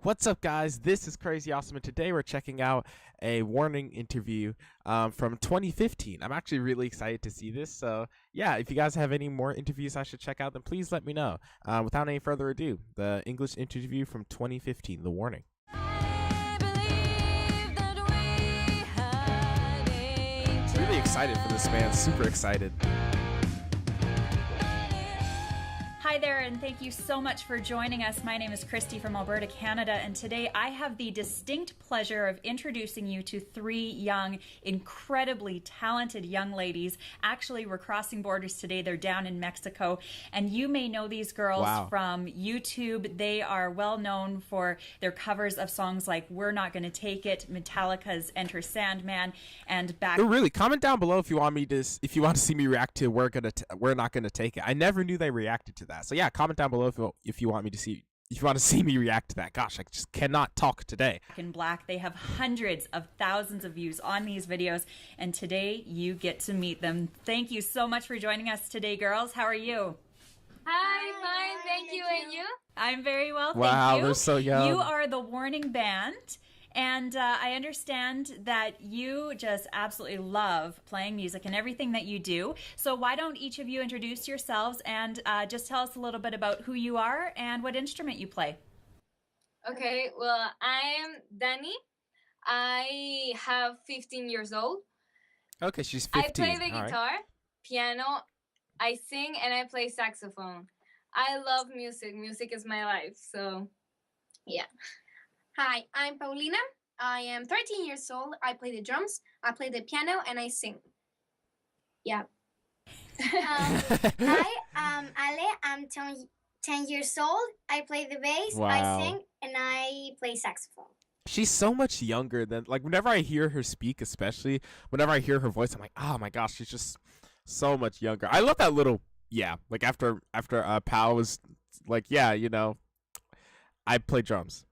What's up, guys? This is Crazy Awesome, and today we're checking out a Warning interview from 2015. I'm actually really excited to see this. So, yeah, if you guys have any more interviews I should check out, then please let me know. Without any further ado, the English interview from 2015, The Warning. Really excited for this, man. Super excited. Hi there, and thank you so much for joining us. My name is Christy from Alberta, Canada, and today I have the distinct pleasure of introducing you to three young, incredibly talented young ladies. Actually, we're crossing borders today. They're down in Mexico, and you may know these girls from YouTube. They are well known for their covers of songs like We're Not Gonna Take It, Metallica's Enter Sandman, and back. Really, comment down below if you want to see me react to We're Not Gonna Take It. I never knew they reacted to that. So yeah, comment down below if you want to see me react to that. Gosh, I just cannot talk today. Back in Black, they have hundreds of thousands of views on these videos, and today you get to meet them. Thank you so much for joining us today, girls. How are you? Hi, fine, thank you, and you? I'm very well, thank you. Wow, they're so young. You are the Warning Band, and I understand that you just absolutely love playing music and everything that you do. So why don't each of you introduce yourselves and just tell us a little bit about who you are and what instrument you play. Okay, well, I am Dani. I have 15 years old. Okay, she's 15. I play the guitar, piano, I sing, and I play saxophone. I love music. Music is my life, so yeah. Hi, I'm Paulina. I am 13 years old. I play the drums, I play the piano, and I sing. Yeah. Hi, I'm Ale. I'm 10 years old. I play the bass, I sing, and I play saxophone. She's so much younger than, like, whenever I hear her speak, especially whenever I hear her voice, I'm like, oh my gosh, she's just so much younger. I love that little, like after Pal was like, yeah, you know, I play drums.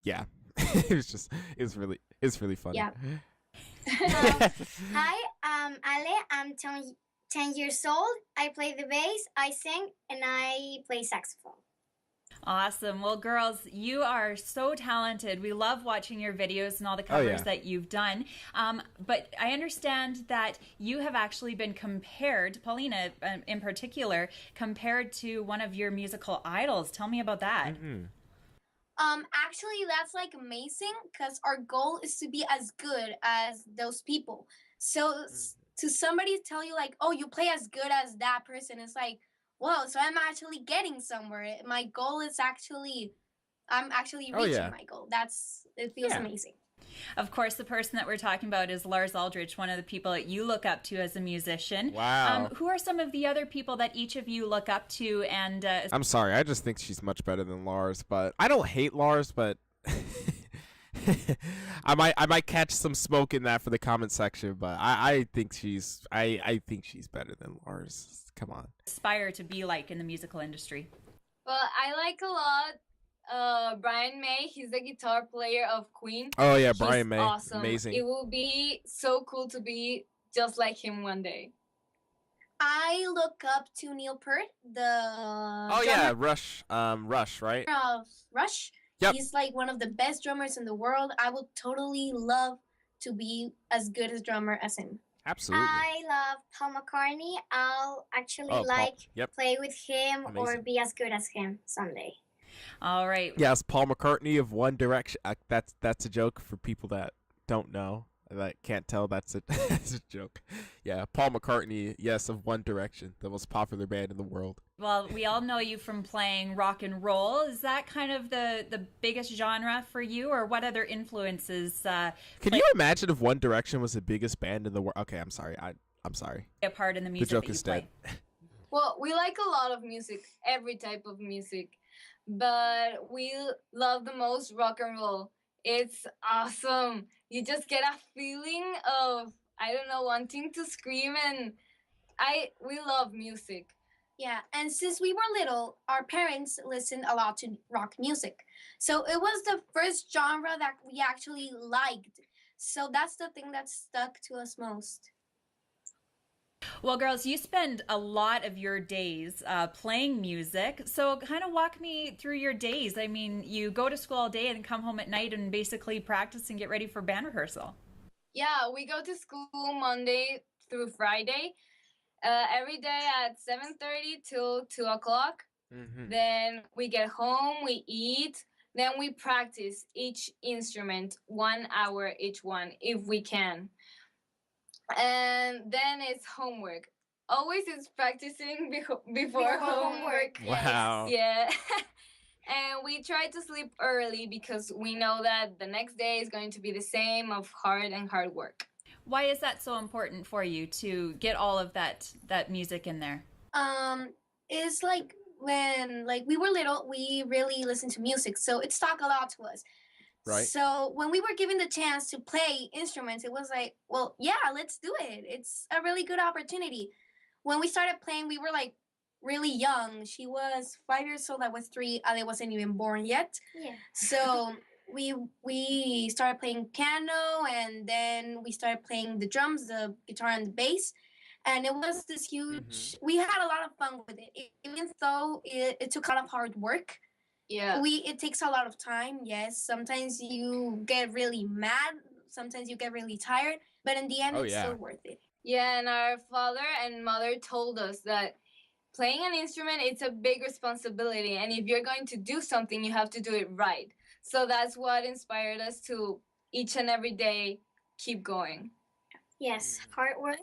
Yeah. It's really funny. Yeah. Hi, I'm Ale. I'm 10 years old. I play the bass, I sing, and I play saxophone. Awesome. Well, girls, you are so talented. We love watching your videos and all the covers that you've done. But I understand that you have actually been compared, Paulina in particular, compared to one of your musical idols. Tell me about that. Mm-hmm. Actually, that's like amazing because our goal is to be as good as those people. So to somebody tell you like, oh, you play as good as that person, it's like, whoa, so I'm actually getting somewhere. My goal is I'm actually reaching my goal. It feels amazing. Of course, the person that we're talking about is Lars Ulrich, one of the people that you look up to as a musician. Wow. Who are some of the other people that each of you look up to? And I'm sorry, I just think she's much better than Lars, but I don't hate Lars, but I might catch some smoke in that for the comment section, but I think she's better than Lars. Come on. Aspire to be like in the musical industry. Well, I like a lot Brian May. He's the guitar player of Queen. Oh yeah, He's Brian May. Awesome. Amazing. It will be so cool to be just like him one day. I look up to Neil Peart, yeah, Rush, right? Of Rush. Yep. He's like one of the best drummers in the world. I would totally love to be as good as drummer as him. Absolutely. I love Paul McCartney. I'll actually play with him or be as good as him someday. All right. Yes, Paul McCartney of One Direction. That's a joke for people that don't know, that can't tell. That's a joke. Yeah, Paul McCartney, yes, of One Direction, the most popular band in the world. Well, we all know you from playing rock and roll. Is that kind of the biggest genre for you, or what other influences? Can you imagine if One Direction was the biggest band in the world? Okay, I'm sorry. I'm sorry. A part in the music. The joke that you is play. dead. Well, we like a lot of music, every type of music, but we love the most rock and roll. It's awesome. You just get a feeling of, I don't know, wanting to scream, and we love music. Yeah, and since we were little, our parents listened a lot to rock music. So it was the first genre that we actually liked. So that's the thing that stuck to us most. Well, girls, you spend a lot of your days playing music. So, kind of walk me through your days. I mean, you go to school all day and come home at night and basically practice and get ready for band rehearsal. Yeah, we go to school Monday through Friday, every day at 7:30 till 2 o'clock. Mm-hmm. Then we get home, we eat, then we practice each instrument 1 hour each one if we can. And then it's homework. Always it's practicing before homework. Wow. Yeah. And we try to sleep early because we know that the next day is going to be the same of hard work. Why is that so important for you to get all of that music in there? It's like when like we were little, we really listened to music, so it stuck a lot to us. Right. So when we were given the chance to play instruments, it was like, well, yeah, let's do it. It's a really good opportunity. When we started playing, we were like really young. She was 5 years old. I was 3. Ale wasn't even born yet. Yeah. So we started playing piano, and then we started playing the drums, the guitar, and the bass. And it was this huge. We had a lot of fun with it, even though it took a lot of hard work. Yeah. It takes a lot of time. Yes, sometimes you get really mad. Sometimes you get really tired. But in the end, Oh, it's yeah. still worth it. Yeah, and our father and mother told us that playing an instrument, it's a big responsibility, and if you're going to do something, you have to do it right. So that's what inspired us to each and every day keep going. Yes, hard work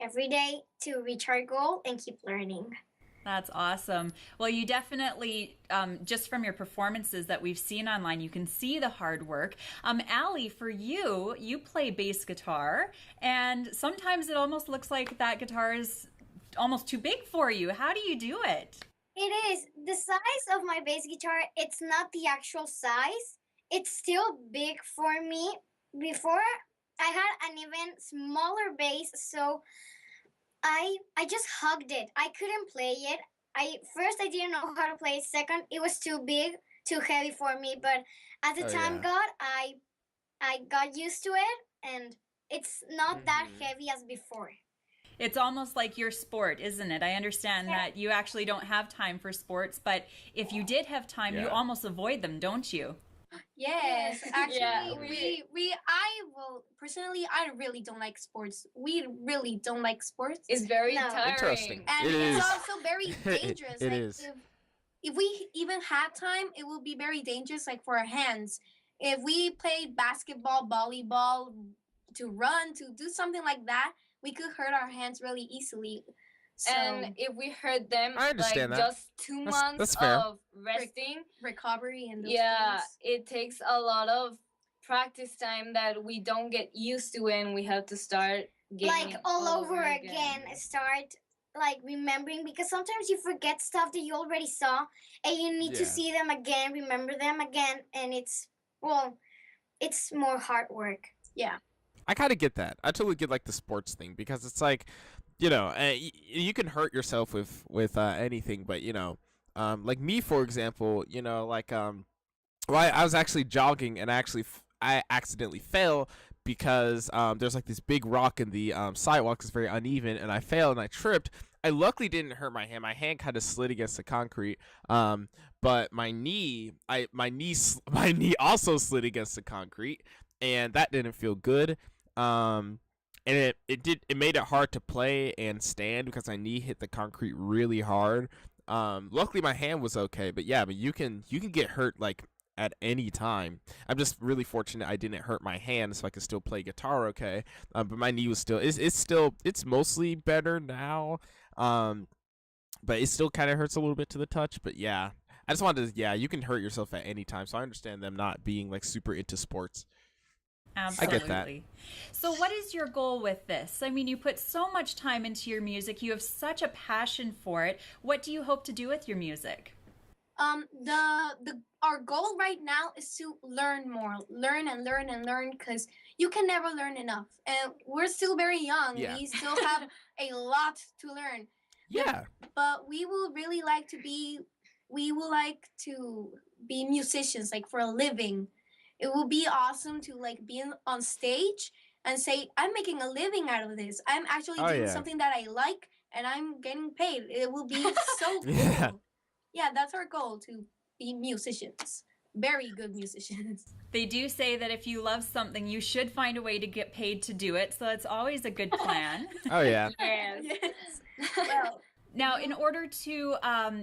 every day to reach our goal and keep learning. That's awesome. Well, you definitely, just from your performances that we've seen online, you can see the hard work. Ali, for you, you play bass guitar, and sometimes it almost looks like that guitar is almost too big for you. How do you do it? It is the size of my bass guitar. It's not the actual size. It's still big for me. Before I had an even smaller bass, so I just hugged it. I couldn't play it. I didn't know how to play it. Second, it was too big, too heavy for me. But as the Oh, time yeah. I got used to it, and it's not that heavy as before. It's almost like your sport, isn't it? I understand that you actually don't have time for sports, but if you did have time, you Yeah. almost avoid them, don't you? Yes, actually, Yeah, I really don't like sports. We really don't like sports. It's very No. tiring. Interesting. And It it's is. also very dangerous. It like, is. If we even had time, it will be very dangerous, like for our hands. If we played basketball, volleyball, to run, to do something like that, we could hurt our hands really easily. So And if we hurt them, I understand like that. just 2 That's months fair. of resting, recovery and those yeah, things. it takes a lot of practice time that we don't get used to, and we have to start getting Like it all over again, start like remembering, because sometimes you forget stuff that you already saw, and you need to Yeah. see them again, remember them again, and it's more hard work. I kind of get that. I totally get like the sports thing because it's like, you can hurt yourself with anything, but like me for example, well, I was actually jogging and I accidentally fell because there's like this big rock in the sidewalk. It's very uneven, and I fell and I tripped. I luckily didn't hurt my hand. My hand kind of slid against the concrete. But my knee also slid against the concrete, and that didn't feel good. And it made it hard to play and stand because my knee hit the concrete really hard. Luckily my hand was okay, but yeah, but you can get hurt like at any time. I'm just really fortunate I didn't hurt my hand, so I could still play guitar okay. But my knee was it's mostly better now. But it still kind of hurts a little bit to the touch. But yeah, I just wanted to, yeah, you can hurt yourself at any time, so I understand them not being like super into sports. Absolutely. I get that. So what is your goal with this? I mean, you put so much time into your music. You have such a passion for it. What do you hope to do with your music? Our goal right now is to learn more, learn and learn and learn, because you can never learn enough, and we're still very young. Yeah. We still have a lot to learn, Yeah. but we would like to be musicians, like for a living. It will be awesome to like be on stage and say, I'm making a living out of this. I'm actually Oh, doing yeah. something that I like and I'm getting paid. It will be so cool. Yeah. Yeah, that's our goal, to be musicians. Very good musicians. They do say that if you love something, you should find a way to get paid to do it. So that's always a good plan. Oh yeah. Yes. Yes. Well, Now, in order to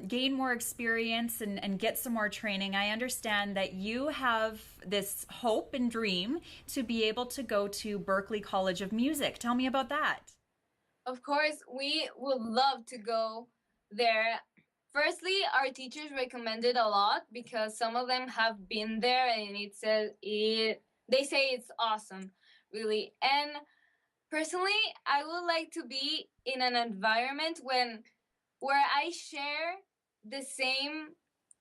gain more experience and get some more training, I understand that you have this hope and dream to be able to go to Berklee College of Music. Tell me about that. Of course, we would love to go there. Firstly, our teachers recommended a lot because some of them have been there and they say it's awesome, really. And personally, I would like to be in an environment where I share the same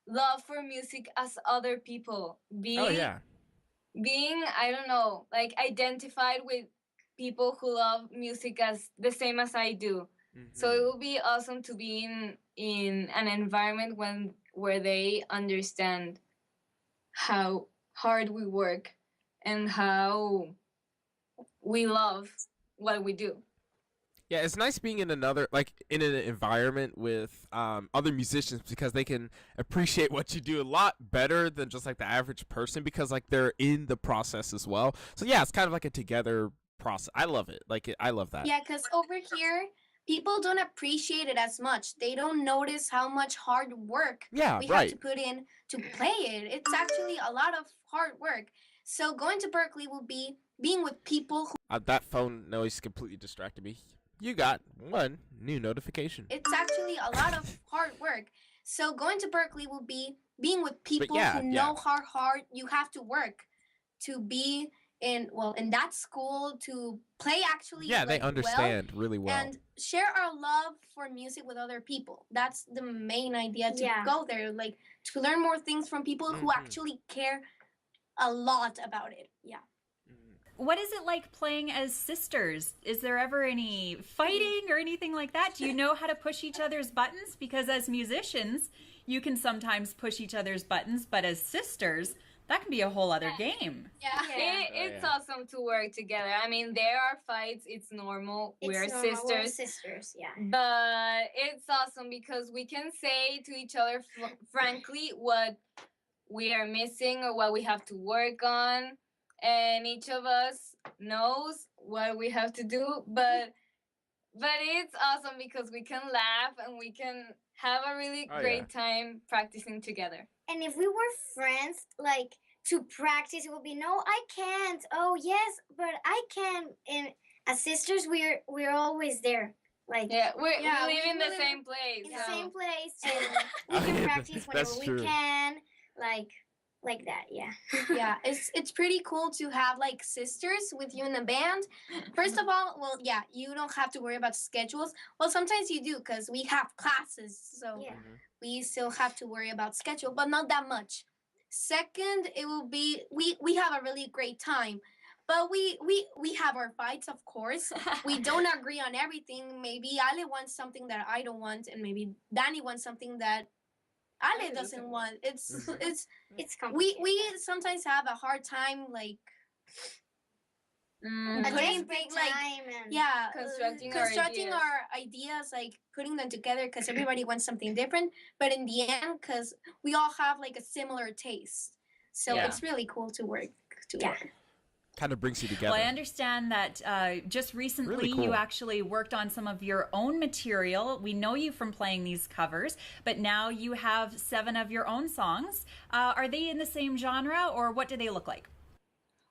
love for music as other people. Oh yeah. Being, I don't know, like identified with people who love music as the same as I do. So it would be awesome to be in an environment where they understand how hard we work and how we love what we do. Yeah, it's nice being in in an environment with other musicians because they can appreciate what you do a lot better than just like the average person because like they're in the process as well. So yeah, it's kind of like a together process. I love it. I love that. yeah, because over here, people don't appreciate it as much. They don't notice how much hard work Yeah, we right. have to put in to play it. It's actually a lot of hard work. So going to Berklee will be being with people who That phone noise completely distracted me. You got one new notification. it's actually a lot of hard work. So going to Berklee will be being with people yeah, who know how hard you have to work to be in that school, to play actually Yeah, they well, understand really well. and share our love for music with other people. That's the main idea, to Yeah. go there, like to learn more things from people who Mhm. actually care a lot about it. Yeah. What is it like playing as sisters? Is there ever any fighting or anything like that? Do you know how to push each other's buttons? Because as musicians, you can sometimes push each other's buttons, but as sisters, that can be a whole other game. Yeah. It's yeah. awesome to work together. I mean, there are fights, it's normal. It's We're normal, we're sisters. sisters, yeah. But it's awesome because we can say to each other frankly what we are missing or what we have to work on, and each of us knows what we have to do. But it's awesome because we can laugh and we can have a really Oh, great time practicing together. And if we were friends, like to practice, it would be no, I can't. Oh yes, but I can. And as sisters, we're always there, like Yeah, we Yeah, live we in the live same place. in the so- same place. And we Oh, can yeah, practice that's whenever true. we can, like that. Yeah. Yeah, it's pretty cool to have like sisters with you in the band. First of all, well, yeah, you don't have to worry about schedules. Well, sometimes you do because we have classes, so Yeah. we still have to worry about schedule, but not that much. Second, it will be we have a really great time, but we have our fights, of course. We don't agree on everything. Maybe Ale wants something that I don't want, and maybe Danny wants something that Ale doesn't want. It's Mhm. It's complicated. we sometimes have a hard time like Mm. a putting desperate things like time and yeah Constructing our our ideas, like putting them together because everybody wants something different, but in the end because we all have like a similar taste, so Yeah. it's really cool to work together. Kind of brings you together. Well, I understand that just recently Really cool. you actually worked on some of your own material. We know you from playing these covers, but now you have 7 of your own songs. Are they in the same genre, or what do they look like?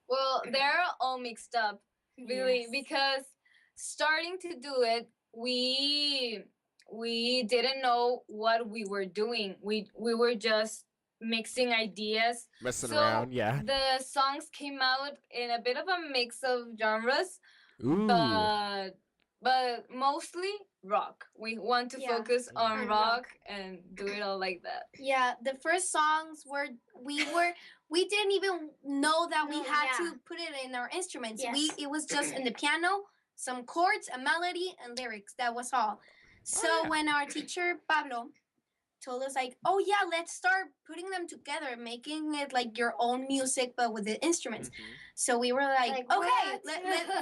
Well, they're all mixed up, really, Yes. because starting to do it, we didn't know what we were doing. We were just mixing ideas. Messing So, around, yeah. The songs came out in a bit of a mix of genres, Ooh. but mostly rock. We want to Yeah. focus on And rock and do it all like that. Yeah, the first songs we didn't even know that we No, had yeah. to put it in our instruments. Yes. It was just in the piano, some chords, a melody, and lyrics. That was all. So yeah. when our teacher Pablo told us like, oh yeah, let's start putting them together, making it like your own music but with the instruments. Mhm. So we were like, Like, okay,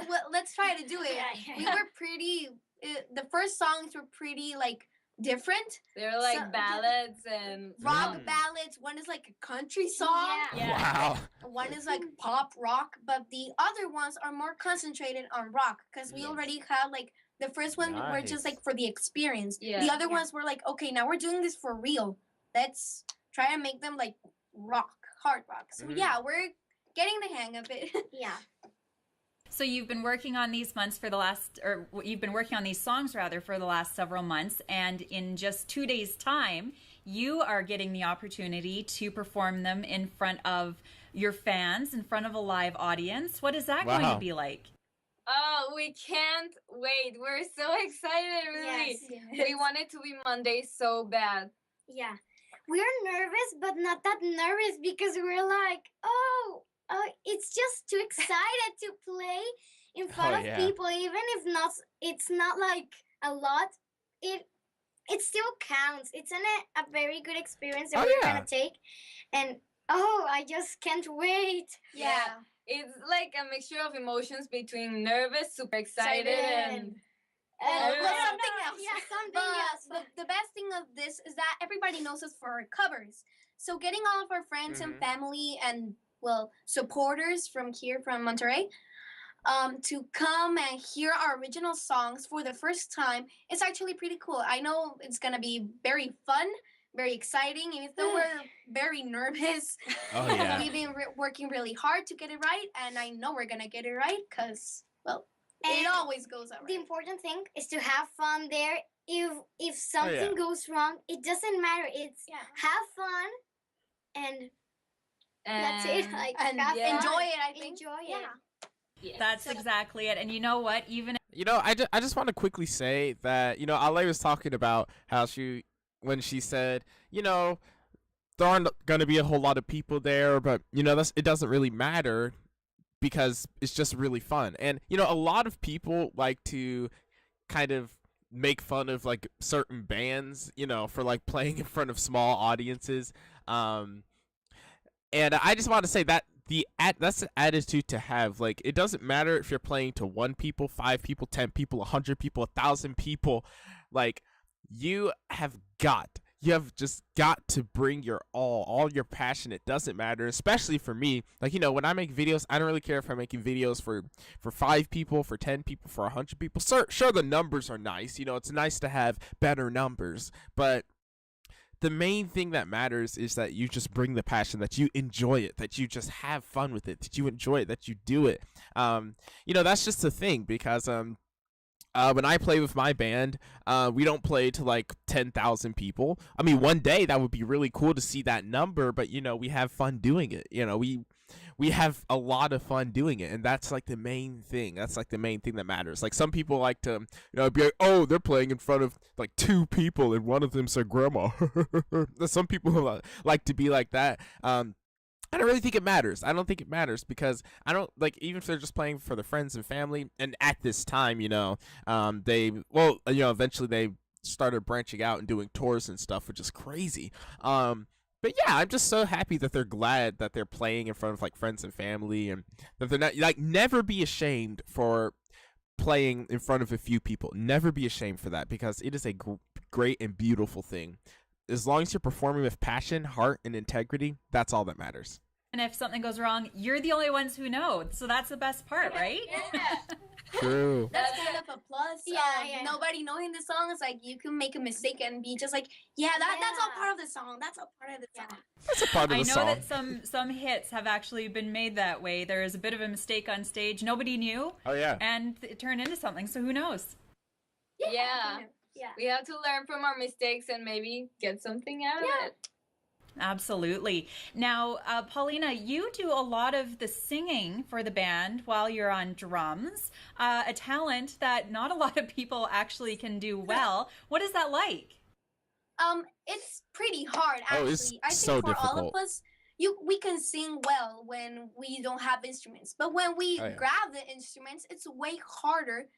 what? let's try to do it. Yeah, We yeah. were pretty. The first songs were pretty like different. They're like So- ballads and Rock Mm. ballads. One is like a country song. Yeah. Wow. One is like pop rock, but the other ones are more concentrated on rock because we Yes. already had like the first one were just Nice. like for the experience. Yeah. The other Yeah. ones were like, okay, now we're doing this for real. Let's try and make them like rock, hard rock. So Mhm. yeah, we're getting the hang of it. Yeah. So you've been working on these months for the last, or you've been working on these songs rather for the last several months, and in just 2 days' time, you are getting the opportunity to perform them in front of your fans, in front of a live audience. What is that going Wow. to be like? oh, we can't wait. We're so excited, really. Yes. We want it to be Monday so bad. Yeah. We're nervous, but not that nervous because we're like, oh, it's just too excited to play in front Oh, of yeah. people, even if not, it's not like a lot. It still counts. It's a very good experience that Oh, we're yeah. gonna take, and I just can't wait. Yeah. It's like a mixture of emotions between nervous, super excited, and And Yeah. well, something else. Yeah, something But else. the best thing of this is that everybody knows us for our covers. So getting all of our friends and Mhm. family and well supporters from here from Monterrey, to come and hear our original songs for the first time, it's actually pretty cool. I know it's gonna be very fun, very exciting, even though we're very nervous. Oh, yeah. We've been working really hard to get it right, and I know we're gonna get it right because well, it And always goes out The right. important thing is to have fun there. If something yeah. goes wrong, it doesn't matter. It's Yeah. have fun and that's it. Like And have fun, enjoy it, I think. Enjoy it. Yeah. That's exactly it. And you know what? Even You know, I just want to quickly say that, Ale was talking about how when she said, there aren't going to be a whole lot of people there, but, it doesn't really matter because it's just really fun. And, a lot of people like to kind of make fun of, like, certain bands, for, like, playing in front of small audiences. And I just want to say that that's the attitude to have. Like, it doesn't matter if you're playing to 1 people, 5 people, 10 people, 100 people, 1,000 people. Like, you have just got to bring your all your passion. It doesn't matter, especially for me. Like, when I make videos, I don't really care if I'm making videos for 5 people, for 10 people, for 100 people. Sure, the numbers are nice. It's nice to have better numbers, but the main thing that matters is that you just bring the passion, that you enjoy it, that you just have fun with it, that you enjoy it, that you do it. That's just the thing, because when I play with my band, we don't play to like 10,000 people. I mean, one day that would be really cool to see that number, but we have fun doing it. We have a lot of fun doing it, and that's like the main thing. That's like the main thing that matters. Like, some people like to, be like, oh, they're playing in front of like 2 people, and one of them's their grandma. Some people like to be like that. I don't really think it matters. I don't think it matters because I don't like, even if they're just playing for the friends and family. And at this time, eventually they started branching out and doing tours and stuff, which is crazy. But yeah, I'm just so happy that they're glad that they're playing in front of like friends and family, and that they're not like, never be ashamed for playing in front of a few people. Never be ashamed for that, because it is a great and beautiful thing. As long as you're performing with passion, heart, and integrity, that's all that matters. and if something goes wrong, you're the only ones who know. So that's the best part, right? True. That's kind of a plus. Yeah, yeah. Nobody knowing the song is like you can make a mistake and be just like, that's all Yeah. part of the song. That's all part of the song. That's a part of the I know song. that some hits have actually been made that way. There is a bit of a mistake on stage. Nobody knew, Oh yeah. and it turned into something. So who knows? Yeah. Yeah. We have to learn from our mistakes and maybe get something out of it. Absolutely. Now, Paulina, you do a lot of the singing for the band while you're on drums, a talent that not a lot of people actually can do well. What is that like? It's pretty hard Oh, actually. it's I think so for all difficult. of us, we can sing well when we don't have instruments, but when we Oh, yeah. grab the instruments, it's way harder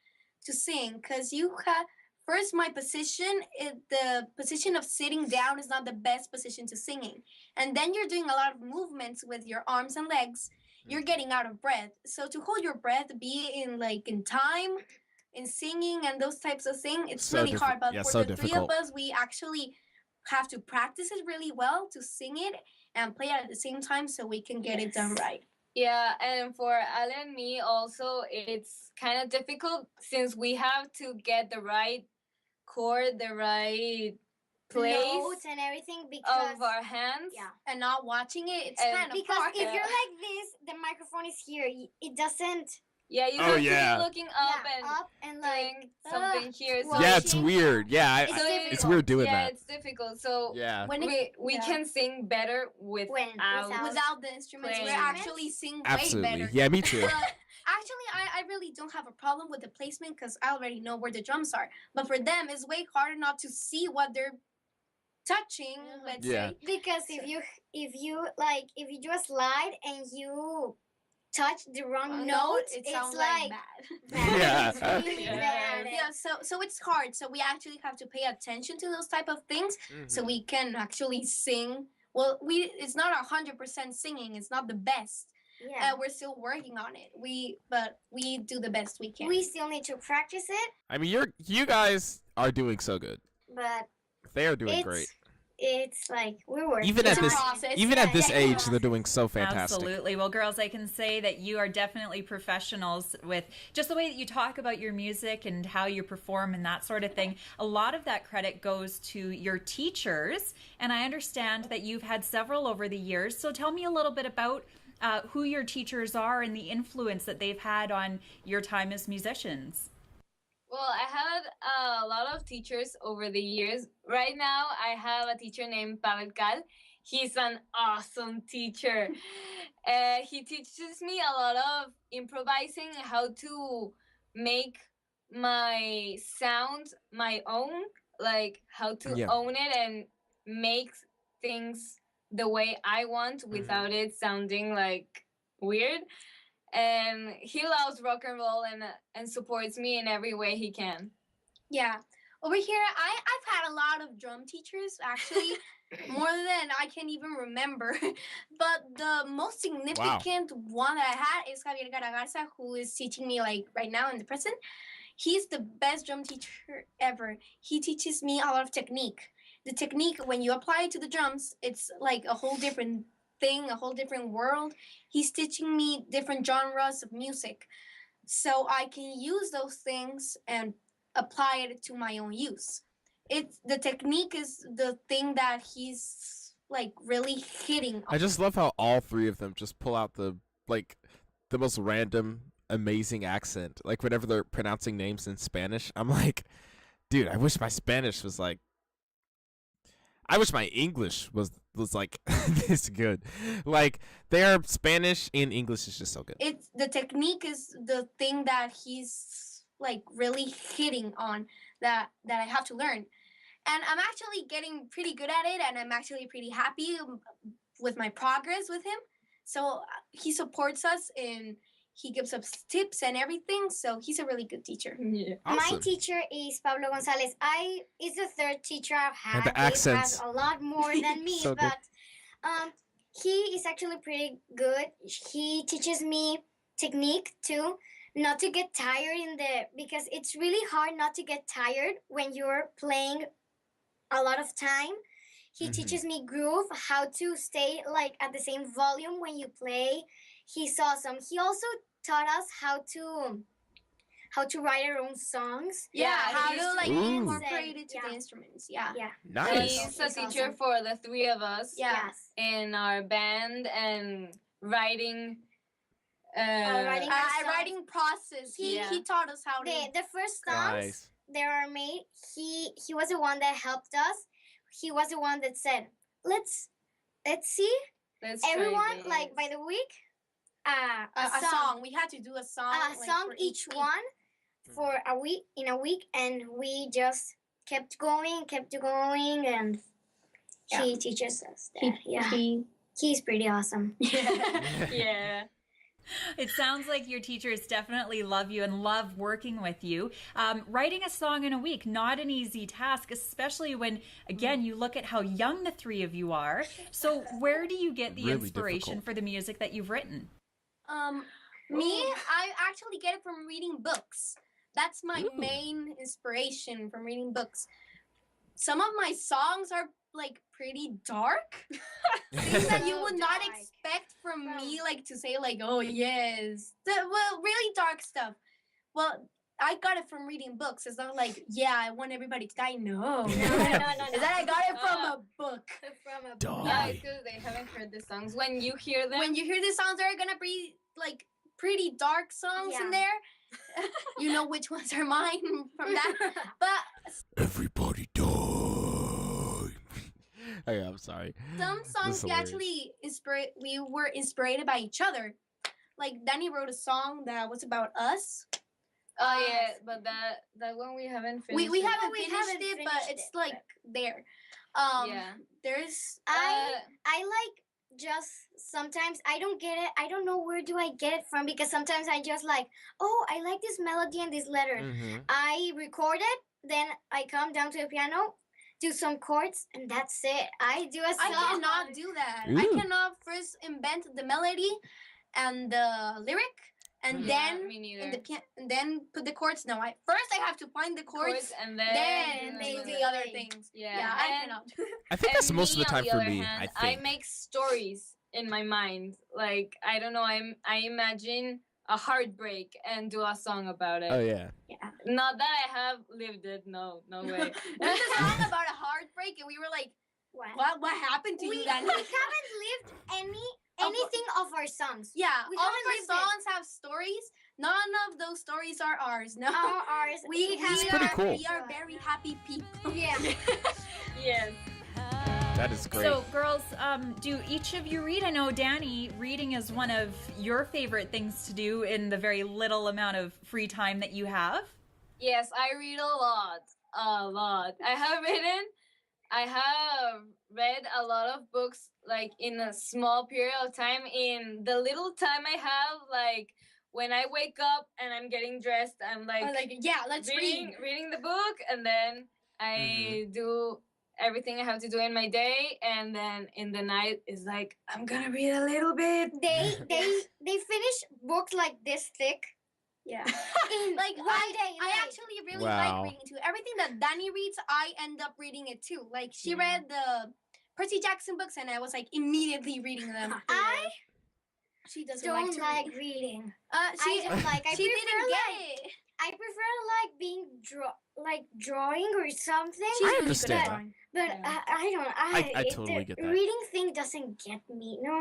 to sing because you have first my position, the position of sitting down is not the best position to singing, and then you're doing a lot of movements with your arms and legs. You're getting out of breath. So to hold your breath, be in time, in singing and those types of things, it's So really hard. But yeah, for so the three difficult. of us, we actually have to practice it really well to sing it and play it at the same time so we can get it done right. Yeah, and for Ale and me also, it's kind of difficult since we have to get the right chord, the right place Notes and everything because of our hands. yeah. And not watching it, it's And kind of Because hard. if Yeah. you're like this, the microphone is here. It doesn't Yeah, you Oh, have to yeah. be looking up yeah, and up and like doing something here. So Yeah, it's watching. weird. Yeah, It's so it's weird doing yeah, that. it's difficult. So Yeah. when we yeah. can sing better without. without the instruments, we Playing. actually sing way Absolutely. better. Yeah, me too. But actually, I really don't have a problem with the placement because I already know where the drums are. But for them, it's way harder not to see what they're touching. Let's Yeah. say. because if you do a slide and you touch the wrong note, it it's sounds like bad. bad. Yeah. It's really Yeah. bad. Yeah, so it's hard. So we actually have to pay attention to those type of things so Mhm. we can actually sing. Well, it's not 100% singing. It's not the best. Yeah. We're still working on it. But we do the best we can. We still need to practice it, I mean, you guys are doing so good. but They are doing it's great. it's like we're working. Even It's at a this process. even Yeah, at this yeah. age, they're doing so fantastic. Absolutely. Well, girls, I can say that you are definitely professionals with just the way that you talk about your music and how you perform and that sort of thing. A lot of that credit goes to your teachers, and I understand that you've had several over the years. So tell me a little bit about who your teachers are and the influence that they've had on your time as musicians. Well, I had a lot of teachers over the years. Right now, I have a teacher named Pavel Cal. He's an awesome teacher. He teaches me a lot of improvising, how to make my sound my own, like how to Yeah. own it and make things the way I want without it sounding like weird. And he loves rock and roll and supports me in every way he can. Yeah. Over here, I've had a lot of drum teachers, actually, more than I can even remember. But the most significant one that I had is Javier Garagarza, who is teaching me like right now in the present. He's the best drum teacher ever. He teaches me a lot of technique. The technique, when you apply it to the drums, it's like a whole different thing, a whole different world. He's teaching me different genres of music. So I can use those things and apply it to my own use. The technique is the thing that he's like really hitting. I just love how all three of them just pull out the most random, amazing accent. Like whenever they're pronouncing names in Spanish, I'm like, dude, I wish my Spanish was like. I wish my English was like this good. Like their Spanish and English is just so good. It's the technique is the thing that he's like really hitting on that I have to learn. And I'm actually getting pretty good at it, and I'm actually pretty happy with my progress with him. So he supports us and he gives us tips and everything. So he's a really good teacher. Yeah. My Awesome. teacher is Pablo Gonzalez. Is the third teacher I've had. the Dave has accents. a lot more than me, So good. but he is actually pretty good. He teaches me technique too, not to get tired because it's really hard not to get tired when you're playing a lot of time. He Mhm. teaches me groove, how to stay like at the same volume when you play. He's awesome. He also taught us how to write our own songs. Yeah, how he's- to like Ooh. incorporate it to Yeah. the instruments. Yeah. Yeah. Nice. He's a He's teacher awesome. for the three of us Yeah. Yes. in our band and writing. Writing Writing process. He Yeah. he taught us how to. The first songs Nice. that are made, he was the one that helped us. He was the one that said, let's see Let's try everyone like this. by the week a song. We had to do a song. a like, song for each week. one for a week and we just kept going and Yeah. he teaches us that. He's pretty awesome. Yeah. It sounds like your teachers definitely love you and love working with you. Writing a song in a week, not an easy task, especially when, again, you look at how young the three of you are. So where do you get the Really inspiration difficult. for the music that you've written? I actually get it from reading books. That's my main inspiration, from reading books. Some of my songs are like pretty dark. Things that you would not Dark. expect from me, like to say like, oh yes, well, really dark stuff. Well, I got it from reading books. It's not like, yeah, I want everybody to die. No, No. Is that I got it from a book. From a Dog. Yeah, it's because they haven't heard the songs. When you hear them, When you hear the songs, there are gonna be like pretty dark songs in Yeah. there. You know which ones are mine from that. But Everybody die. Okay, I'm sorry. some This songs is we hilarious. actually we were inspired by each other. Like Danny wrote a song that was about us. oh yeah, but that one we haven't finished. We it. haven't we finished haven't it, but finished it's it, like there. Yeah. There's I like just sometimes I don't get it. I don't know where do I get it from because sometimes I just like, oh, I like this melody and this letter. Mhm. I record it, then I come down to the piano, do some chords, and that's it. I do a I song. cannot do that. I Ooh. cannot first invent the melody and the lyric and Yeah, then me neither. and then put the chords. No, I have to find the chords, Chords and then then do do the the other melody. things. Yeah, Yeah, I and- cannot. I think that's And most of the on time for other me. hand, I think. make stories in my mind. Like I don't know, I imagine a heartbreak and do a song about it. Oh yeah. Not that I have lived it. No, no way. There's a song about a heartbreak, and we were like, what happened to We you, haven't Danny? lived anything of our songs. Yeah, We all of haven't our lived it. songs have stories. None of those stories are ours. No, Ours. we It's are pretty cool. we are very happy people. Yeah. Yes. That is great. So, girls, do each of you read? I know, Danny, reading is one of your favorite things to do in the very little amount of free time that you have. Yes, I read a lot. A lot. I have read a lot of books like in a small period of time. In the little time I have, like when I wake up and I'm getting dressed, I'm like, Yeah, let's reading the book, and then I do everything I have to do in my day, and then in the night is like I'm gonna read a little bit. They finish books like this thick Yeah. in Like one I day. actually really Wow. like reading too. Everything that Danny reads, I end up reading it too. Like she read the Percy Jackson books, and I was like immediately reading them. She doesn't don't like to like read. reading. She I just like I she prefer didn't like get it. I prefer like being drawing or something. She's I really good at understand. drawing. But Yeah. I don't. I it- totally the get that. Reading thing doesn't get me. No,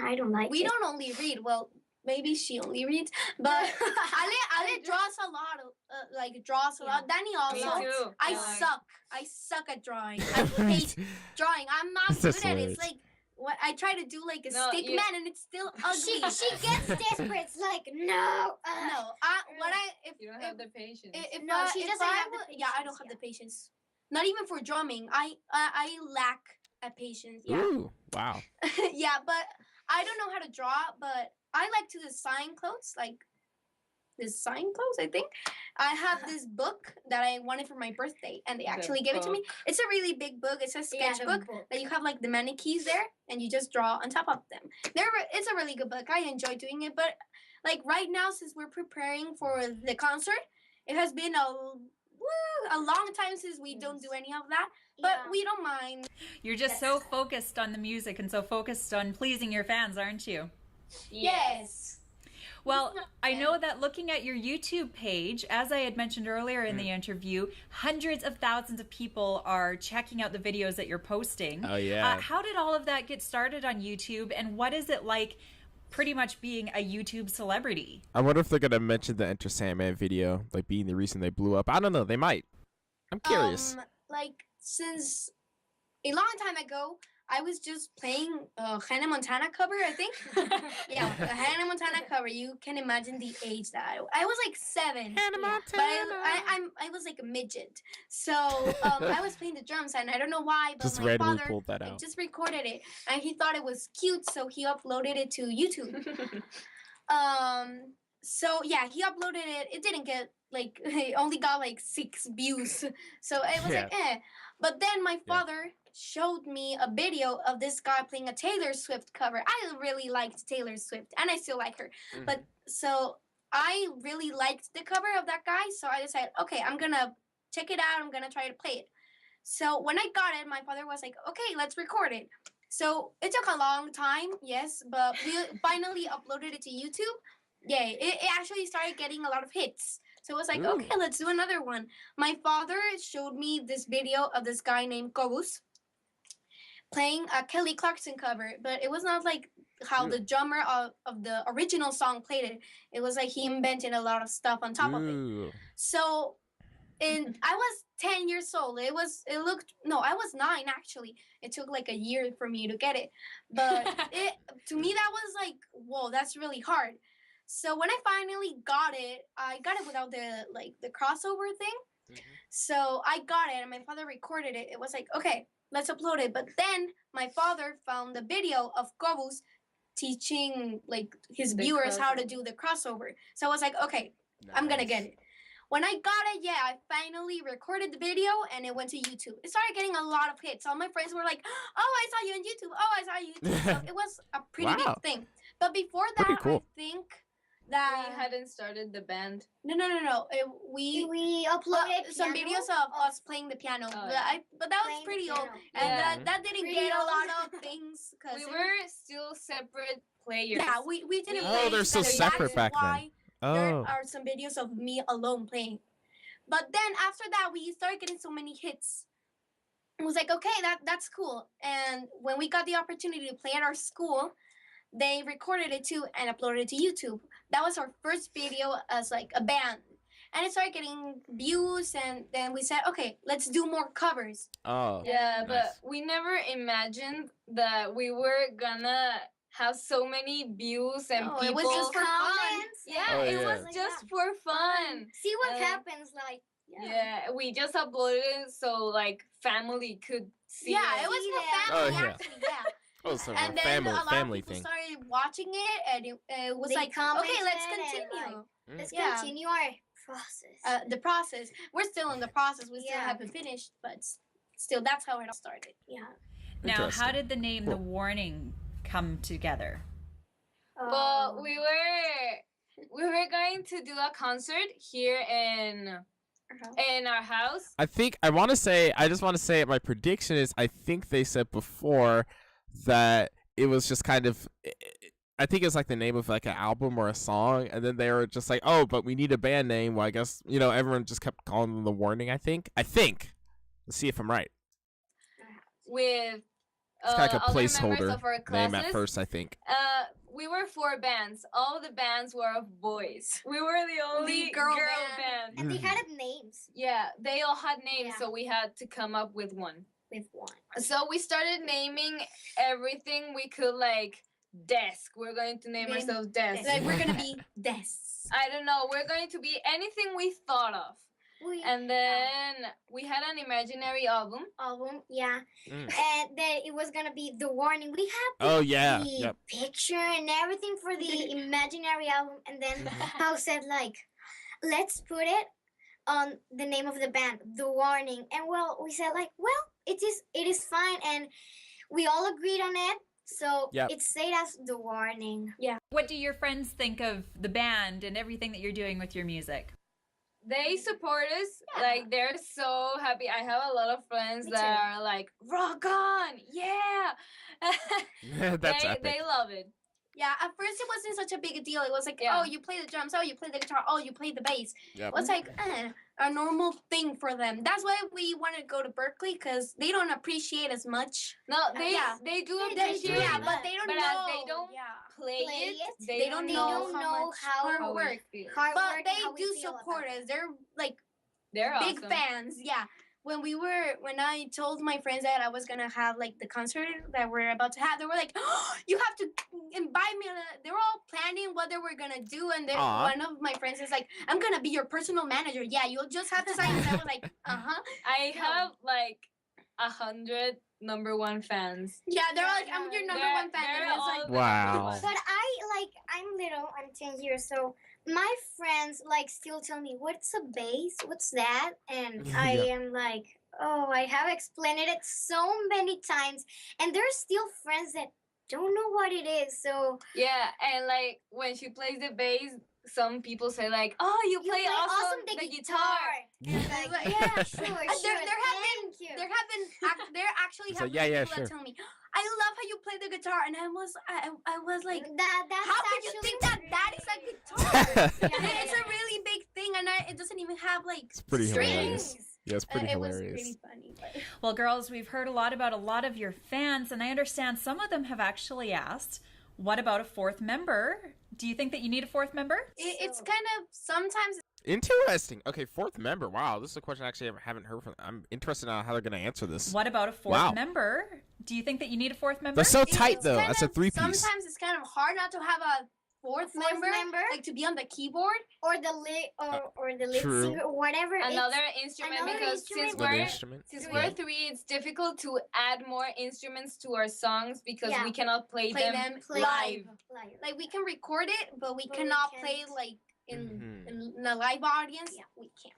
I don't like We it. don't only read. Well, maybe she only reads, but Ale draws a lot. Draws a lot. Danny Me also. too. I like- suck. I suck at drawing. I hate drawing. I'm not That's good at it. hilarious. It's like what I try to do like a No, stick you- man, and it's still ugly. She gets desperate. It's like no. No, if You don't have the patience. if No, she if doesn't I have the would- yeah, I don't patience, have yeah. the patience. Not even for drumming. I lack at patience. Yeah. Ooh, wow. Yeah, but I don't know how to draw, but I like to design clothes, I think. I have this book that I wanted for my birthday, and they actually gave it to me. It's a really big book. It's a Yeah, the sketchbook book. that you have like the mannequins there, and you just draw on top of them. It's a really good book. I enjoy doing it, but like right now, since we're preparing for the concert, it has been a long time since we don't do any of that, but Yeah. we don't mind. You're just so focused on the music and so focused on pleasing your fans, aren't you? Yes. Well, I know that looking at your YouTube page, as I had mentioned earlier in the interview, hundreds of thousands of people are checking out the videos that you're posting. Oh yeah. How did all of that get started on YouTube, and what is it like pretty much being a YouTube celebrity? I wonder if they're gonna mention the Enter Sandman video, like being the reason they blew up. I don't know. They might. I'm curious. Like since a long time ago, I was just playing a Hannah Montana cover, I think. Yeah, a Hannah Montana cover. You can imagine the age that I was like 7. Hannah But I was like a midget. So I was playing the drums, and I don't know why, but Just my randomly father pulled that out. just recorded it, and he thought it was cute, so he uploaded it to YouTube. So yeah, he uploaded it. It didn't get like it only got like 6 views. So it was like eh. But then my father showed me a video of this guy playing a Taylor Swift cover. I really liked Taylor Swift and I still like her. But so I really liked the cover of that guy, so I decided, okay, I'm gonna check it out. I'm gonna try to play it. So when I got it, my father was like, okay, let's record it. So it took a long time, yes, but we finally uploaded it to YouTube. Yay, it actually started getting a lot of hits. So it was like, okay, let's do another one. My father showed me this video of this guy named Kobus playing a Kelly Clarkson cover, but it was not like how the drummer of the original song played it. It was like he invented a lot of stuff on top of it. So, and I was 10 years old. I was 9 actually. It took like a year for me to get it. But to me that was like, whoa, that's really hard. So when I finally got it, I got it without the crossover thing. So I got it and my father recorded it. It was like, okay, let's upload it. But then my father found the video of Kobus teaching like his viewers how to do the crossover. So I was like, okay, I'm gonna get it. When I got it, I finally recorded the video and it went to YouTube. It started getting a lot of hits. All my friends were like, oh, I saw you on YouTube. Oh, I saw you on YouTube. So it was a pretty big thing. But before that, I think that we hadn't started the band. No. We uploaded some videos of us playing the piano, but that was pretty old, and that didn't get a lot of things because we were still separate players. Yeah, we didn't. Oh, they're so separate back then. There are some videos of me alone playing, but then after that we started getting so many hits. It was like, okay, that's cool. And when we got the opportunity to play at our school, they recorded it too and uploaded it to YouTube. That was our first video as like a band. And it started getting views and then we said, okay, let's do more covers. Oh. Yeah, but we never imagined that we were gonna have so many views and people. It was just for fun. Yeah, it was just for fun. See what happens, like. Yeah, we just uploaded it so like family could see. Yeah, it was for family actually. Yeah. Oh, so and then family, a lot family of people thing. started watching it, and it was They like, okay, let's continue. Let's continue our process. The process. We're still in the process. We still haven't finished, but still, that's how it all started. Yeah. Now, how did the name The Warning come together? Well, we were going to do a concert here in our house. I just want to say my prediction is I think they said before that it was just kind of, I think it's like the name of like an album or a song, and then they were just like, oh, but we need a band name. Well, I guess, everyone just kept calling them The Warning, I think. Let's see if I'm right. With it's kind of like a other placeholder members of our name classes. at first, I think. We were 4 bands. All the bands were of boys. We were the only girl band. And they had names. Yeah, they all had names, so we had to come up with one. So we started naming everything we could, like Desk. We're going to name ourselves Desk. Like we're gonna be Desks. I don't know. We're going to be anything we thought of. And then we had an imaginary album. Yeah. And then it was gonna be The Warning. We had the picture and everything for the imaginary album, and then Pao said like, let's put it on the name of the band, The Warning. And well, we said like, well, it is fine, and we all agreed on it. So it stayed as The Warning. Yeah. What do your friends think of the band and everything that you're doing with your music? They support us. Like, they're so happy. I have a lot of friends that are like, rock on, That's epic. They love it. Yeah, at first it wasn't such a big deal. It was like, oh, you play the drums, oh, you play the guitar, oh, you play the bass. It was like a normal thing for them. That's why we wanted to go to Berkeley, because they don't appreciate as much. No, they do appreciate it. But they don't know. As they don't play it, they don't know how it works. But they do feel support us. They're like they're big awesome. fans. Yeah. When I told my friends that I was gonna have like the concert that we're about to have, they were like, oh, "You have to invite me." They were all planning what they were gonna do, and then one of my friends is like, "I'm gonna be your personal manager." Yeah, you'll just have to sign. And I was like, "Uh huh." I have like 100 number one fans. Yeah, they're Yeah, like, I'm no, your number They're- one fan. they're And it's all like, the Wow. number one. But I'm little, I'm 10 years, so my friends like still tell me, what's a bass? What's that? And I Yeah. am like, oh, I have explained it so many times. And there's still friends that don't know what it is. So Yeah, and like when she plays the bass, some people say like, "Oh, you play awesome the guitar." And I'm like, Like, yeah, sure, sure. there have Thank you. there actually So, have yeah, yeah, people sure. that tell me, I love how you play the guitar, and I was like, That's how could you actually think that true. that is a guitar? Yeah. It's a really big thing, and it doesn't even have like It's pretty hilarious. strings. Yeah, it's pretty It was hilarious. really funny. But Well, girls, we've heard a lot about a lot of your fans, and I understand some of them have actually asked, what about a fourth member? Do you think that you need a fourth member? it's kind of sometimes Interesting. Okay, fourth member. Wow, this is a question I actually haven't heard from. I'm interested in how they're going to answer this. What about a fourth Wow. member? Do you think that you need a fourth member? They're so it's tight, though. kind That's a of- three-piece. Sometimes it's kind of hard not to have a fourth member, like to be on the keyboard. Or the lead or the lead True. singer, whatever. Another instrument another because instrument. Another we're instrument. since Yeah. we're three, it's difficult to add more instruments to our songs because Yeah. we cannot play, Play them, them live. Like we can record it, but we But we cannot play can't. like Mhm. in a live audience. Yeah. We can't.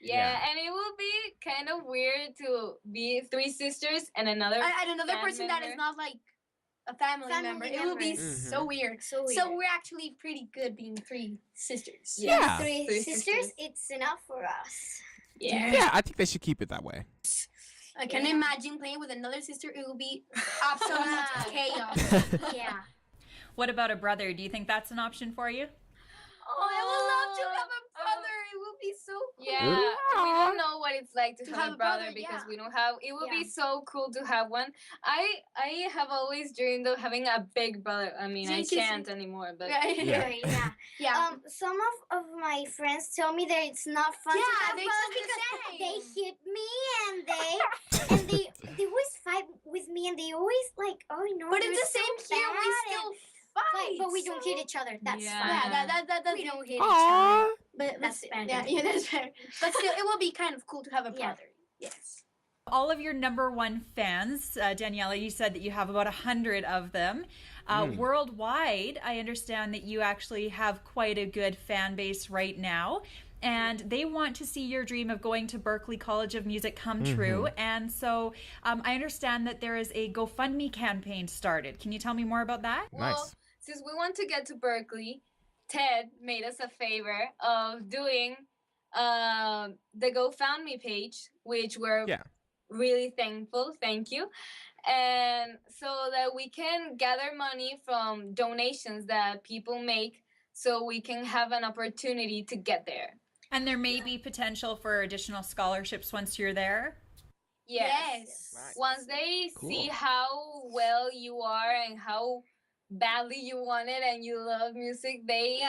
Yeah, and it will be kind of weird to be three sisters and another. And another Band person that is member. not like a family, Family member. It will be member. so weird. So weird. So we're actually pretty good being three sisters. Yeah. Three Three sisters, sisters. it's enough for us. yeah. Yeah, I think they should keep it that way. I can Yeah. imagine playing with another sister. It will be absolute Yeah. chaos. Yeah. What about a brother? Do you think that's an option for you? Oh, I would love to have a brother. It would be so cool. Yeah, we don't know what it's like to, have a brother, because yeah. we don't have. It would be Yeah. so cool to have one. I have always dreamed of having a big brother. I mean, I So you can can't anymore, but Yeah. Yeah. Right, yeah. Yeah. Some of my friends tell me that it's not fun to Yeah, have they brothers told me the because they same. hit me and they always fight with me and they always like, oh no, But you're it's the so same here. We bad," still and fight. but we don't so- hit each other. That's Yeah. fine. Yeah, that We don't hit each Aww. other. But That's yeah, better. yeah, that's fair. But still, it will be kind of cool to have a Yeah. brother. Yes. All of your number one fans, Daniela, you said that you have about 100 of them. Worldwide, I understand that you actually have quite a good fan base right now. And they want to see your dream of going to Berklee College of Music come true. And so I understand that there is a GoFundMe campaign started. Can you tell me more about that? well, Nice. since we want to get to Berkeley, Ted made us a favor of doing the GoFundMe page, which we're Yeah. really thankful. Thank you. And so that we can gather money from donations that people make so we can have an opportunity to get there. And there may be potential for additional scholarships once you're there. Yes. Nice. Once they Cool. see how well you are and how badly you want it and you love music, they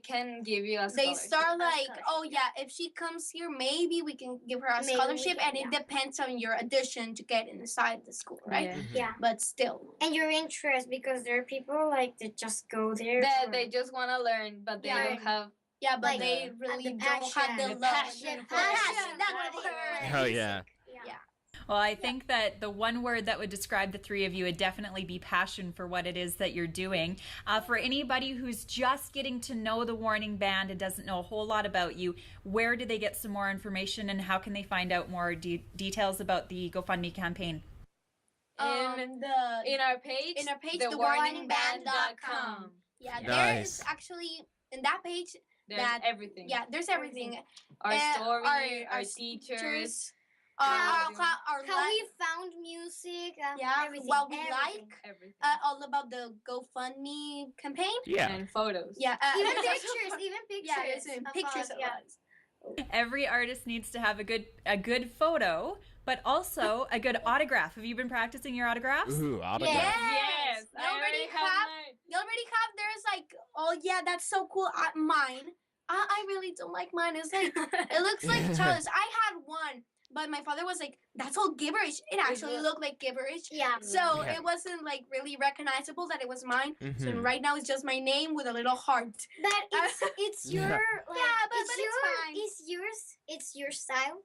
can give you a They scholarship. start like, scholarship, oh yeah, if she comes here, maybe we can give her a Maybe we scholarship, can, and it depends on your addition to get inside the school, right? Yeah. Yeah. But still, And your interest, because there are people like that just go there. That for- they just want to learn, but they Yeah. don't have. yeah, but Like, they the really don't passion. have the The love. passion The for it. passion, that's for the the- word. Hell yeah. Yeah. Well, I think that the one word that would describe the three of you would definitely be passion for what it is that you're doing. For anybody who's just getting to know the Warning Band and doesn't know a whole lot about you, where do they get some more information and how can they find out more details about the GoFundMe campaign? In The our page, thewarningband.com. Yeah, there is Nice. actually in that page. There's that- everything. Yeah, there's everything. Our story, our teachers, teachers, How- our How life, we found music. yeah, everything, what we everything. like, everything. all about the GoFundMe campaign. Yeah. And photos. Yeah, Even and- pictures, even pictures. Yeah, there's even of pictures us, of yeah. us. Every artist needs to have a good photo, but also a good autograph. Have you been practicing your autographs? Ooh, autograph. Yes. You I already have mine. You already have. There's like, oh yeah, that's so cool. Mine. I really don't like mine. It's like it looks like childish. I had one, but my father was like, "That's all gibberish." It actually looked like gibberish. Yeah. So Yeah. it wasn't like really recognizable that it was mine. So Mhm. right now it's just my name with a little heart. But it's your like, Yeah, but it's it's your fine. it's your style.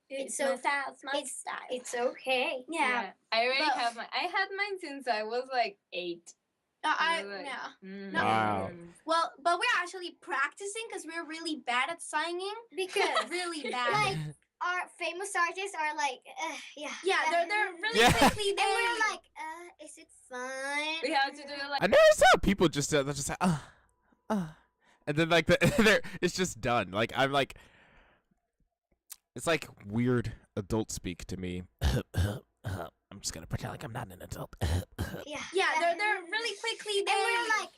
It's so fast, my style. It's okay. Yeah. I already But- have I had mine since I was like 8. I was like, yeah. mm. Wow. Well, but we're actually practicing because we're really bad at singing. Because Really bad. like our famous artists are like, yeah. yeah, they're really Yeah. quickly And there. we're like, is it fun? We have to do it like I never saw people just they're just like and then like it's just done. Like I'm like, it's like weird adult speak to me. I'm just gonna pretend like I'm not an adult. Yeah. Yeah, they're really quickly And there. we're like,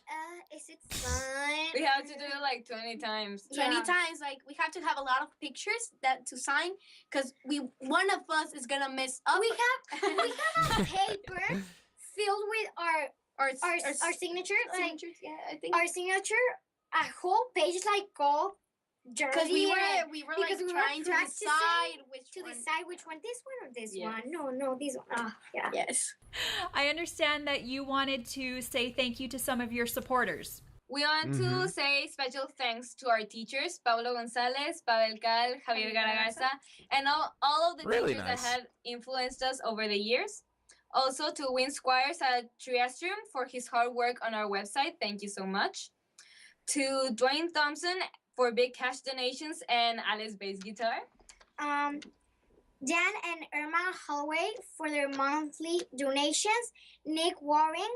is it fun? we have to do it like 20 times. 20 Yeah. times, like we have to have a lot of pictures that to sign because one of us is gonna mess up. We have a paper filled with our signature, like signatures, yeah, I think. our signature, a whole page like all dirty. Because we and were because like we were trying to practicing decide which to one. decide which one, this one or this Yes. one. No, this one. Yeah. Yes. I understand that you wanted to say thank you to some of your supporters. We want to Mhm. say special thanks to our teachers, Paulo Gonzalez, Pavel Cal, Javier Garagarza, and all of the Really teachers nice. that had influenced us over the years. Also to Win Squires at Triastrium for his hard work on our website. Thank you so much. To Dwayne Thompson for big cash donations and Alice bass guitar. Dan and Irma Holloway for their monthly donations. Nick Warren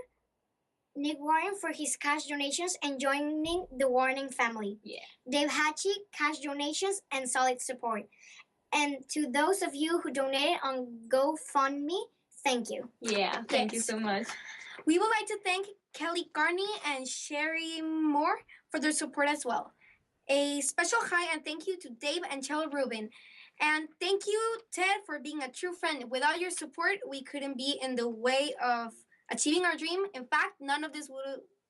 for his cash donations and joining the Warning family. Yeah. Dave Hatchie, cash donations and solid support. And to those of you who donated on GoFundMe, thank you. Yeah, thank you Yes. so much. We would like to thank Kelly Carney and Sherry Moore for their support as well. A special hi and thank you to Dave and Chella Rubin. And thank you, Ted, for being a true friend. Without your support, we couldn't be in the way of achieving our dream. In fact, none of this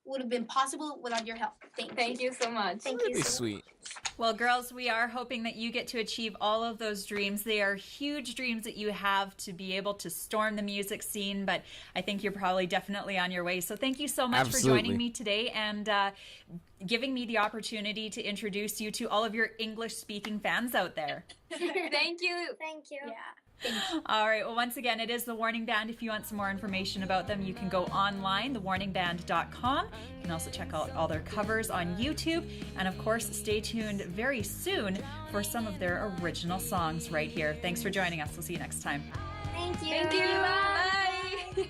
would have been possible without your help. Thank you so much. Thank That'd you. be sweet. Well, girls, we are hoping that you get to achieve all of those dreams. They are huge dreams that you have to be able to storm the music scene, but I think you're probably definitely on your way. So thank you so much for Absolutely. joining me today and giving me the opportunity to introduce you to all of your English-speaking fans out there. Thank you. Thank you. Yeah. All right. Well, once again, it is the Warning Band. If you want some more information about them, you can go online, thewarningband.com. You can also check out all their covers on YouTube. And of course, stay tuned very soon for some of their original songs right here. Thanks for joining us. We'll see you next time. Thank you. Thank you. Bye.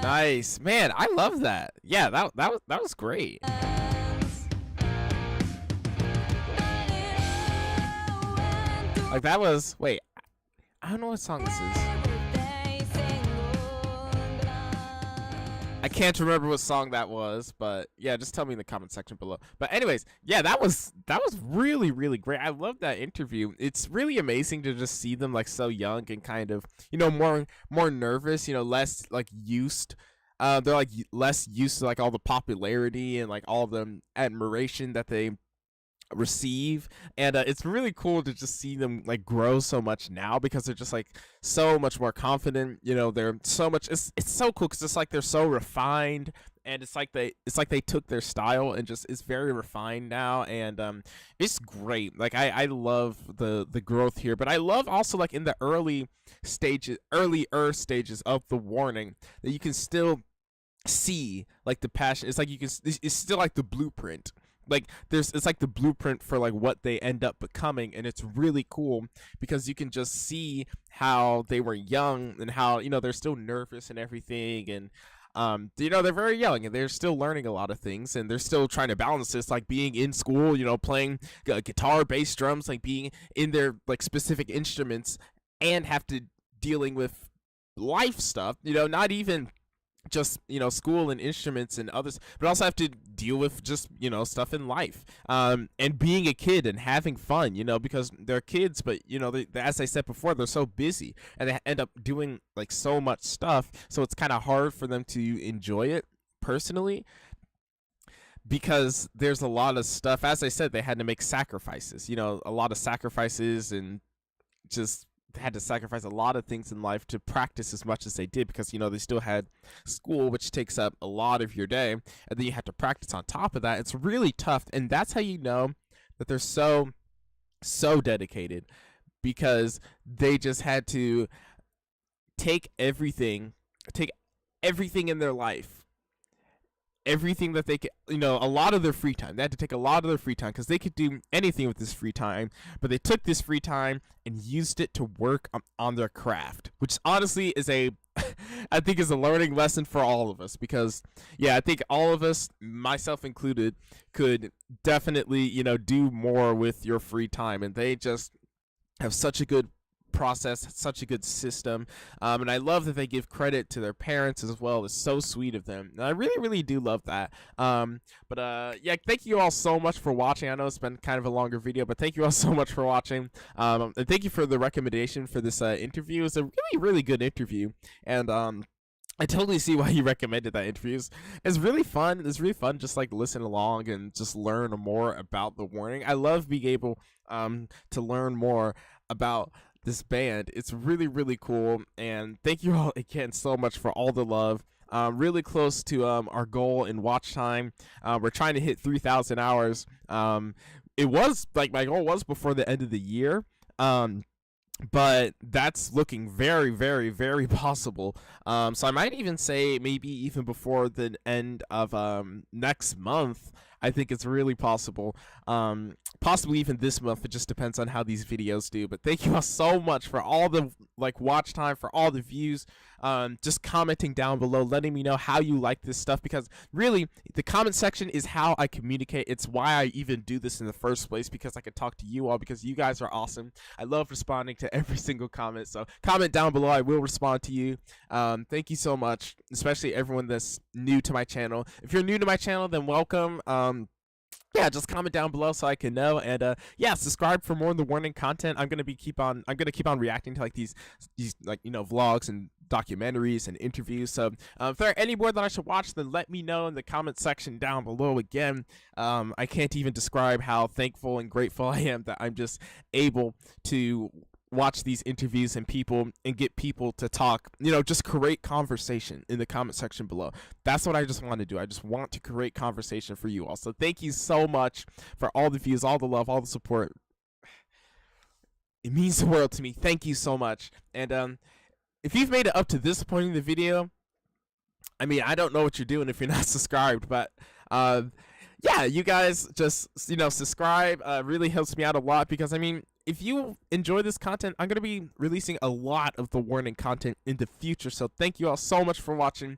Nice, man. I love that. Yeah, that was great. Like that was. Wait, I don't know what song this is. I can't remember what song that was, but yeah, just tell me in the comment section below. But anyways, yeah, that was really, really great. I love that interview. It's really amazing to just see them like so young and kind of, more nervous, less like used. They're like less used to like all the popularity and like all the admiration that they receive, and it's really cool to just see them like grow so much now because they're just like so much more confident. They're so much. It's so cool because it's like they're so refined, and it's like they took their style and just it's very refined now, and it's great. Like I love the growth here, but I love also like in the earlier stages of the Warning that you can still see like the passion. It's like it's still like the blueprint. Like it's like the blueprint for like what they end up becoming, and it's really cool because you can just see how they were young and how they're still nervous and everything, and they're very young and they're still learning a lot of things, and they're still trying to balance this, like being in school, playing guitar, bass, drums, like being in their like specific instruments, and have to dealing with life stuff, not even just school and instruments and others, but also have to deal with just stuff in life, and being a kid and having fun, because they're kids, but as I said before, they're so busy and they end up doing like so much stuff, so it's kind of hard for them to enjoy it personally because there's a lot of stuff. As I said, they had to make sacrifices, a lot of sacrifices, and just had to sacrifice a lot of things in life to practice as much as they did because they still had school, which takes up a lot of your day, and then you have to practice on top of that. It's really tough, and that's how you know that they're so so dedicated because they just had to take everything, take everything in their life, everything that they could, a lot of their free time. They had to take a lot of their free time because they could do anything with this free time, but they took this free time and used it to work on their craft, which honestly is I think is a learning lesson for all of us because, yeah, I think all of us, myself included, could definitely, do more with your free time, and they just have such a good process, such a good system, and I love that they give credit to their parents as well. It's so sweet of them, and I really, really do love that. Yeah, thank you all so much for watching. I know it's been kind of a longer video, but thank you all so much for watching, and thank you for the recommendation for this interview. It's a really, really good interview, and I totally see why you recommended that interview. It's really fun. It's really fun just like listen along and just learn more about The Warning. I love being able to learn more about this band. It's really, really cool. And thank you all again so much for all the love. Really close to our goal in watch time. We're trying to hit 3,000 hours. It was like my goal was before the end of the year. But that's looking very, very, very possible. So I might even say maybe even before the end of next month. I think it's really possible. Possibly even this month. It just depends on how these videos do. But thank you all so much for all the watch time, for all the views. Just commenting down below, letting me know how you like this stuff, because really the comment section is how I communicate. It's why I even do this in the first place, because I can talk to you all, because you guys are awesome. I love responding to every single comment. So comment down below. I will respond to you. Thank you so much, especially everyone that's new to my channel. If you're new to my channel, then welcome. Yeah, just comment down below so I can know, and yeah, subscribe for more of The Warning content. I'm gonna keep on reacting to these vlogs and documentaries and interviews. So if there are any more that I should watch, then let me know in the comment section down below. Again, I can't even describe how thankful and grateful I am that I'm just able to watch these interviews and get people to talk, just create conversation in the comment section below. That's what I just want to do. I just want to create conversation for you all. So thank you so much for all the views, all the love, all the support. It means the world to me. Thank you so much. And if you've made it up to this point in the video, I mean, I don't know what you're doing if you're not subscribed, but yeah, you guys just subscribe. Really helps me out a lot, because I mean, if you enjoy this content, I'm going to be releasing a lot of The Warning content in the future. So thank you all so much for watching.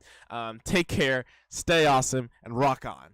Take care, stay awesome, and rock on.